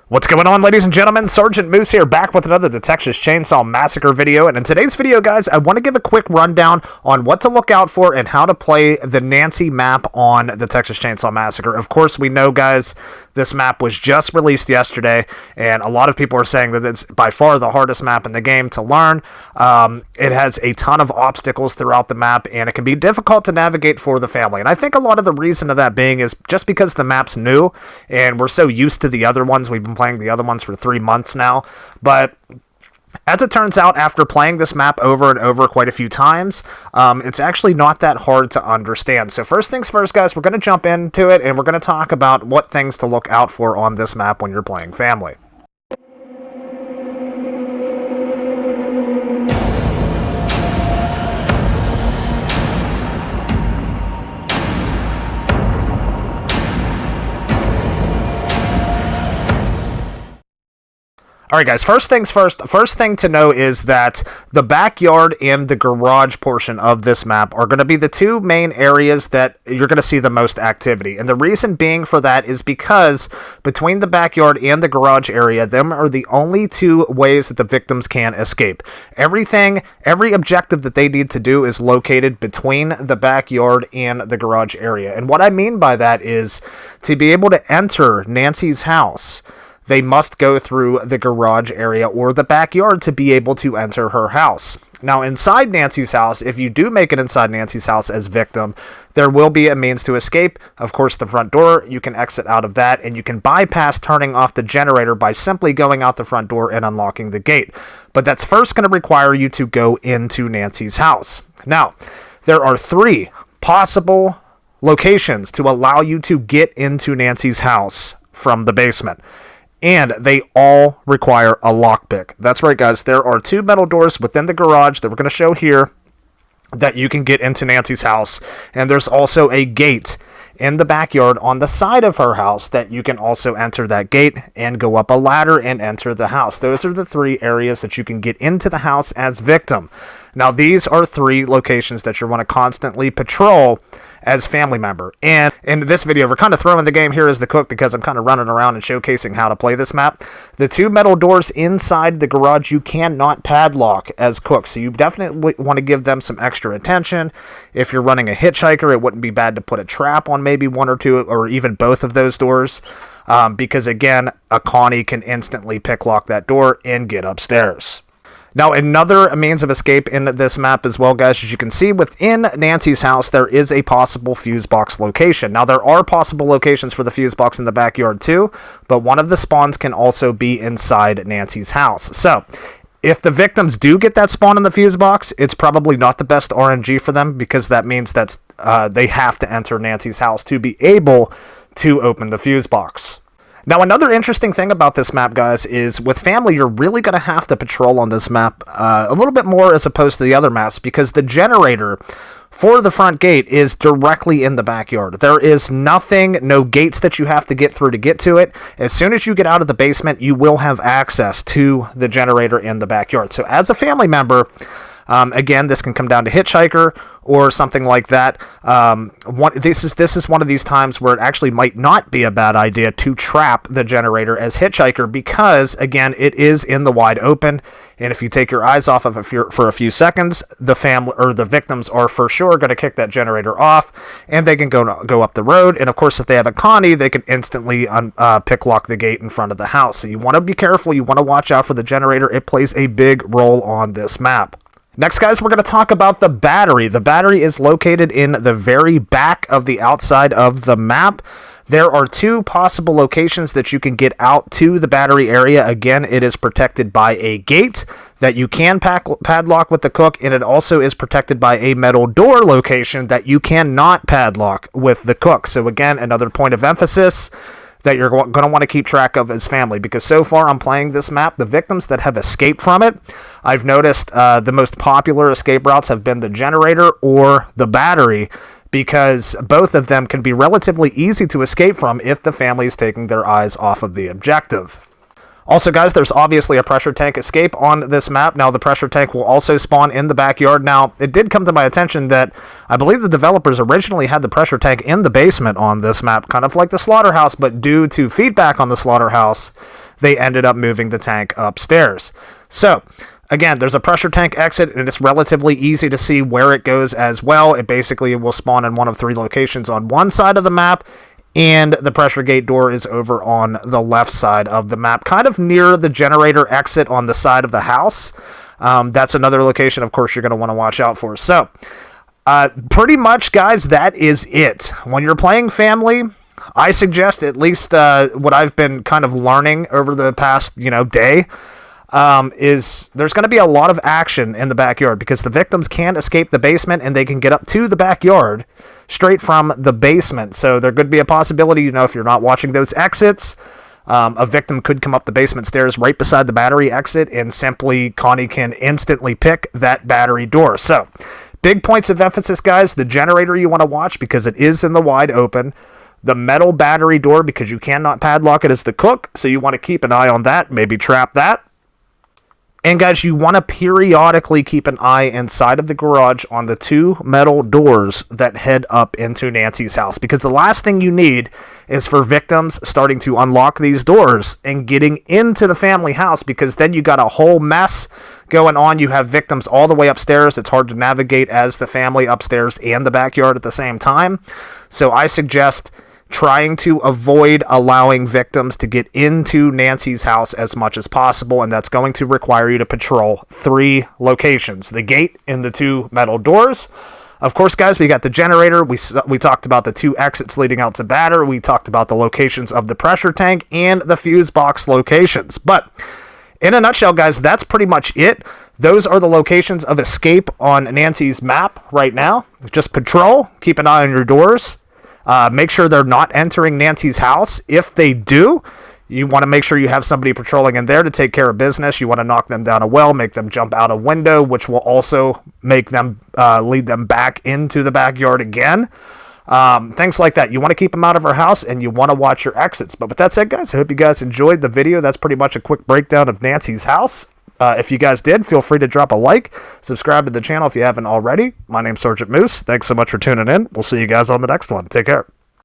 What's going on, ladies and gentlemen? Sergeant Moose here, back with another The Texas Chainsaw Massacre video. And in today's video, guys, I want to give a quick rundown on what to look out for and how to play the Nancy map on the Texas Chainsaw Massacre. Of course, we know, guys, this map was just released yesterday, and a lot of people are saying that it's by far the hardest map in the game to learn. It has a ton of obstacles throughout the map, and it can be difficult to navigate for the family. And I think a lot of the reason of that being is just because the map's new, and we're so used to the other ones. We've been playing the other ones for 3 months now, but as it turns out, after playing this map over and over quite a few times, it's actually not that hard to understand. So first things first, guys, we're going to jump into it, and we're going to talk about what things to look out for on this map when you're playing family. Alright, guys, first things first, the first thing to know is that the backyard and the garage portion of this map are going to be the two main areas that you're going to see the most activity. And the reason being for that is because between the backyard and the garage area, them are the only two ways that the victims can escape. Every objective that they need to do is located between the backyard and the garage area. And what I mean by that is to be able to enter Nancy's house, they must go through the garage area or the backyard to be able to enter her house. Now, inside Nancy's house, if you do make it inside Nancy's house as victim, there will be a means to escape. Of course, the front door, you can exit out of that, and you can bypass turning off the generator by simply going out the front door and unlocking the gate. But that's first going to require you to go into Nancy's house. Now, there are 3 possible locations to allow you to get into Nancy's house from the basement, and they all require a lockpick. That's right, guys. There are 2 metal doors within the garage that we're going to show here that you can get into Nancy's house. And there's also a gate in the backyard on the side of her house that you can also enter that gate and go up a ladder and enter the house. Those are the 3 areas that you can get into the house as victim. Now, these are 3 locations that you want to constantly patrol as family member. And in this video, we're kind of throwing the game here as the cook because I'm kind of running around and showcasing how to play this map. The 2 metal doors inside the garage, you cannot padlock as cook, so you definitely want to give them some extra attention. If you're running a hitchhiker, it wouldn't be bad to put a trap on maybe 1 or 2 or even both of those doors, because again, a Connie can instantly picklock that door and get upstairs. Now, another means of escape in this map as well, guys, as you can see within Nancy's house, there is a possible fuse box location. Now, there are possible locations for the fuse box in the backyard too, but one of the spawns can also be inside Nancy's house. So, if the victims do get that spawn in the fuse box, it's probably not the best RNG for them, because that means that they have to enter Nancy's house to be able to open the fuse box. Now, another interesting thing about this map, guys, is with family, you're really going to have to patrol on this map a little bit more as opposed to the other maps, because the generator for the front gate is directly in the backyard. There is nothing, no gates that you have to get through to get to it. As soon as you get out of the basement, you will have access to the generator in the backyard. So as a family member, again, this can come down to hitchhiker or something like that. This is one of these times where it actually might not be a bad idea to trap the generator as hitchhiker, because again, it is in the wide open, and if you take your eyes off of it for a few seconds, the family or the victims are for sure going to kick that generator off, and they can go up the road. And of course, if they have a Connie, they can instantly picklock the gate in front of the house. So you want to be careful. You want to watch out for the generator. It plays a big role on this map. Next, guys, we're going to talk about the battery. The battery is located in the very back of the outside of the map. There are 2 possible locations that you can get out to the battery area. Again, it is protected by a gate that you can padlock with the cook, and it also is protected by a metal door location that you cannot padlock with the cook. So again, another point of emphasis that you're going to want to keep track of as family, because so far I'm playing this map, the victims that have escaped from it, I've noticed the most popular escape routes have been the generator or the battery, because both of them can be relatively easy to escape from if the family is taking their eyes off of the objective. Also, guys, there's obviously a pressure tank escape on this map. Now, the pressure tank will also spawn in the backyard. Now, it did come to my attention that I believe the developers originally had the pressure tank in the basement on this map, kind of like the slaughterhouse, but due to feedback on the slaughterhouse, they ended up moving the tank upstairs. So, again, there's a pressure tank exit, and it's relatively easy to see where it goes as well. It basically will spawn in one of 3 locations on one side of the map, and the pressure gate door is over on the left side of the map, kind of near the generator exit on the side of the house. That's another location, of course, you're going to want to watch out for. So, pretty much, guys, that is it. When you're playing family, I suggest, at least what I've been kind of learning over the past, day, is there's going to be a lot of action in the backyard because the victims can't escape the basement and they can get up to the backyard straight from the basement. So there could be a possibility, if you're not watching those exits, a victim could come up the basement stairs right beside the battery exit, and simply Connie can instantly pick that battery door. So big points of emphasis, guys: the generator you want to watch because it is in the wide open. The metal battery door, because you cannot padlock it as the cook, so you want to keep an eye on that, maybe trap that. And guys, you want to periodically keep an eye inside of the garage on the 2 metal doors that head up into Nancy's house, because the last thing you need is for victims starting to unlock these doors and getting into the family house, because then you got a whole mess going on. You have victims all the way upstairs. It's hard to navigate as the family upstairs and the backyard at the same time. So I suggest trying to avoid allowing victims to get into Nancy's house as much as possible, and that's going to require you to patrol 3 locations: the gate and the 2 metal doors. Of course, guys, we got the generator. We talked about the 2 exits leading out to battery. We talked about the locations of the pressure tank and the fuse box locations. But in a nutshell, guys, that's pretty much it. Those are the locations of escape on Nancy's map right now. Just patrol, keep an eye on your doors. Make sure they're not entering Nancy's house. If they do, you want to make sure you have somebody patrolling in there to take care of business. You want to knock them down a well, make them jump out a window, which will also make them lead them back into the backyard again. Things like that. You want to keep them out of our house, and you want to watch your exits. But with that said, guys, I hope you guys enjoyed the video. That's pretty much a quick breakdown of Nancy's house. If you guys did, feel free to drop a like, subscribe to the channel if you haven't already. My name's Sergeant Moose. Thanks so much for tuning in. We'll see you guys on the next one. Take care.